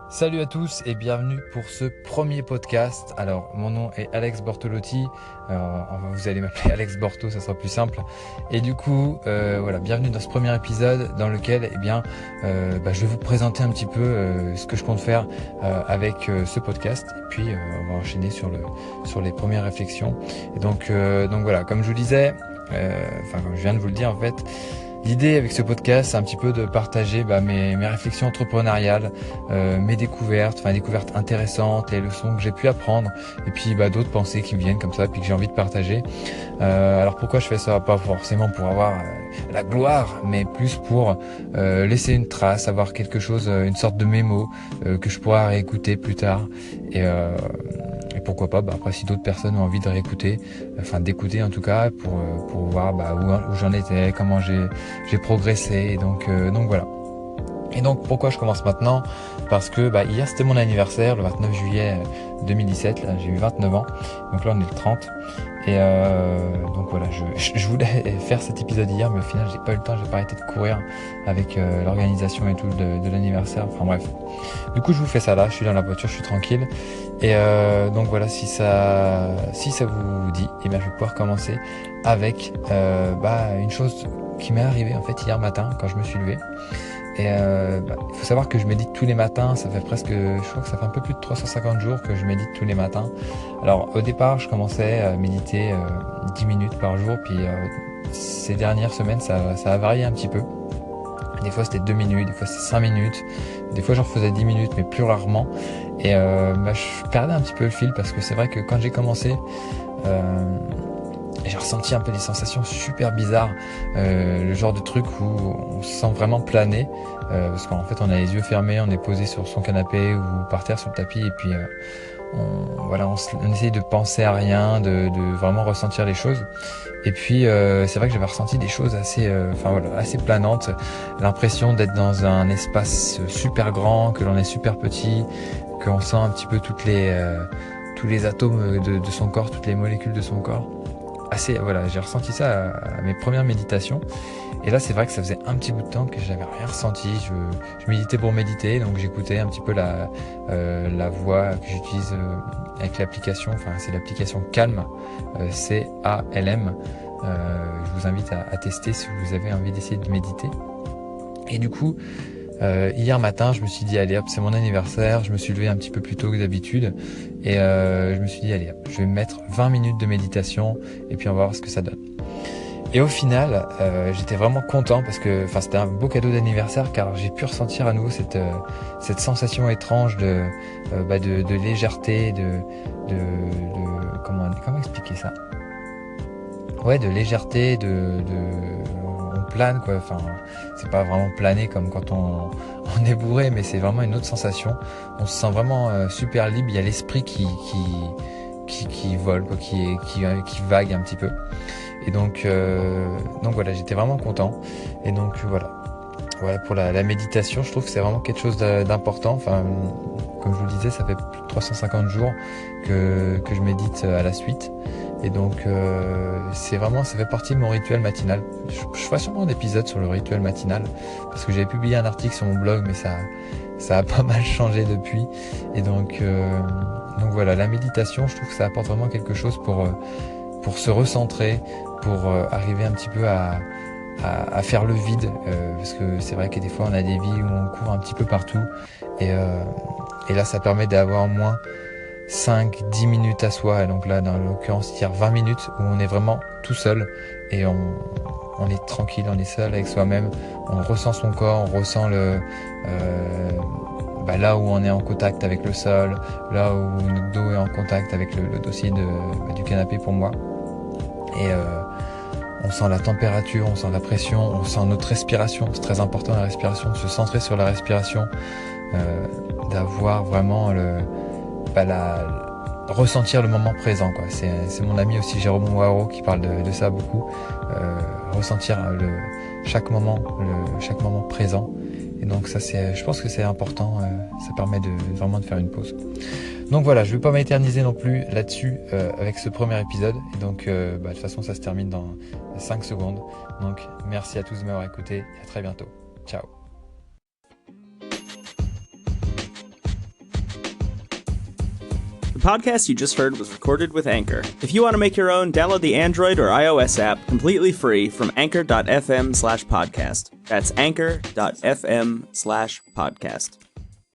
Salut à tous et bienvenue pour ce premier podcast. Alors, mon nom est Alex Bortolotti. Vous allez m'appeler Alex Borto, ça sera plus simple. Et du coup, voilà, bienvenue dans ce premier épisode dans lequel, je vais vous présenter un petit peu ce que je compte faire avec ce podcast. Et puis, on va enchaîner sur les premières réflexions. Et donc voilà, comme je vous disais, comme je viens de vous le dire en fait. L'idée avec ce podcast, c'est un petit peu de partager mes réflexions entrepreneuriales, mes découvertes, découvertes intéressantes, les leçons que j'ai pu apprendre, et puis d'autres pensées qui me viennent comme ça, puis que j'ai envie de partager. Alors pourquoi je fais ça? Pas forcément pour avoir la gloire, mais plus pour laisser une trace, avoir quelque chose, une sorte de mémo que je pourrai réécouter plus tard. Et pourquoi pas, après si d'autres personnes ont envie de réécouter, d'écouter en tout cas, pour voir où j'en étais, comment j'ai progressé, et donc voilà. Et donc pourquoi je commence maintenant? Parce que hier c'était mon anniversaire, le 29 juillet 2017, là j'ai eu 29 ans, donc là on est le 30. Et donc voilà, je voulais faire cet épisode hier, mais au final j'ai pas eu le temps, j'ai pas arrêté de courir avec l'organisation et tout de l'anniversaire, enfin bref. Du coup je vous fais ça là, je suis dans la voiture, je suis tranquille. Et donc voilà, si ça vous dit, je vais pouvoir commencer avec une chose qui m'est arrivée en fait hier matin quand je me suis levé. Et il faut savoir que je médite tous les matins, ça fait je crois que ça fait un peu plus de 350 jours que je médite tous les matins. Alors au départ je commençais à méditer 10 minutes par jour, puis ces dernières semaines ça a varié un petit peu. Des fois c'était 2 minutes, des fois c'était 5 minutes, des fois j'en faisais 10 minutes mais plus rarement. Et je perdais un petit peu le fil parce que c'est vrai que quand j'ai commencé, j'ai ressenti un peu des sensations super bizarres, le genre de truc où on se sent vraiment planer, parce qu'en fait on a les yeux fermés, on est posé sur son canapé ou par terre sur le tapis, et puis on essaye de penser à rien, de vraiment ressentir les choses. Et puis c'est vrai que j'avais ressenti des choses assez planantes, l'impression d'être dans un espace super grand, que l'on est super petit, qu'on sent un petit peu tous les atomes de son corps, toutes les molécules de son corps. J'ai ressenti ça à mes premières méditations. Et là, c'est vrai que ça faisait un petit bout de temps que j'avais rien ressenti. Je méditais pour méditer, donc j'écoutais un petit peu la voix que j'utilise avec l'application. Enfin, c'est l'application Calm, C-A-L-M. Je vous invite à tester si vous avez envie d'essayer de méditer. Et du coup, hier matin, je me suis dit allez hop, c'est mon anniversaire, je me suis levé un petit peu plus tôt que d'habitude, et je me suis dit allez hop, je vais me mettre 20 minutes de méditation, et puis on va voir ce que ça donne. Et au final, j'étais vraiment content parce que c'était un beau cadeau d'anniversaire, car j'ai pu ressentir à nouveau cette sensation étrange de légèreté, comment expliquer ça? Ouais, de légèreté, on plane quoi. Enfin, c'est pas vraiment planer comme quand on est bourré, mais c'est vraiment une autre sensation. On se sent vraiment super libre. Il y a l'esprit qui vole quoi, qui vague un petit peu. Et donc voilà, j'étais vraiment content. Et donc voilà. Voilà, pour la méditation, je trouve que c'est vraiment quelque chose d'important. Enfin, comme je vous le disais, ça fait plus de 350 jours que je médite à la suite. Et donc ça fait partie de mon rituel matinal. Je ferai sûrement un épisode sur le rituel matinal, parce que j'avais publié un article sur mon blog, mais ça a pas mal changé depuis. Et donc voilà, la méditation, je trouve que ça apporte vraiment quelque chose pour se recentrer, pour arriver un petit peu à faire le vide, parce que c'est vrai que des fois on a des vies où on court un petit peu partout, et là ça permet d'avoir au moins 5-10 minutes à soi. Et donc là dans l'occurrence il y a 20 minutes où on est vraiment tout seul, et on est tranquille, on est seul avec soi-même, on ressent son corps, on ressent là où on est en contact avec le sol, là où notre dos est en contact avec le dossier du canapé pour moi. Et on sent la température, on sent la pression, on sent notre respiration. C'est très important la respiration, de se centrer sur la respiration, d'avoir vraiment ressentir le moment présent quoi. C'est mon ami aussi Jérôme Waro qui parle de ça beaucoup, ressentir chaque moment présent. Et donc ça je pense que c'est important, ça permet vraiment de faire une pause. Donc voilà, je ne vais pas m'éterniser non plus là-dessus avec ce premier épisode. Et donc de toute façon ça se termine dans 5 secondes. Donc merci à tous de m'avoir écouté et à très bientôt. Ciao. podcast you just heard was recorded with Anchor. If you want to make your own, download the Android or iOS app completely free from anchor.fm/podcast. That's anchor.fm/podcast.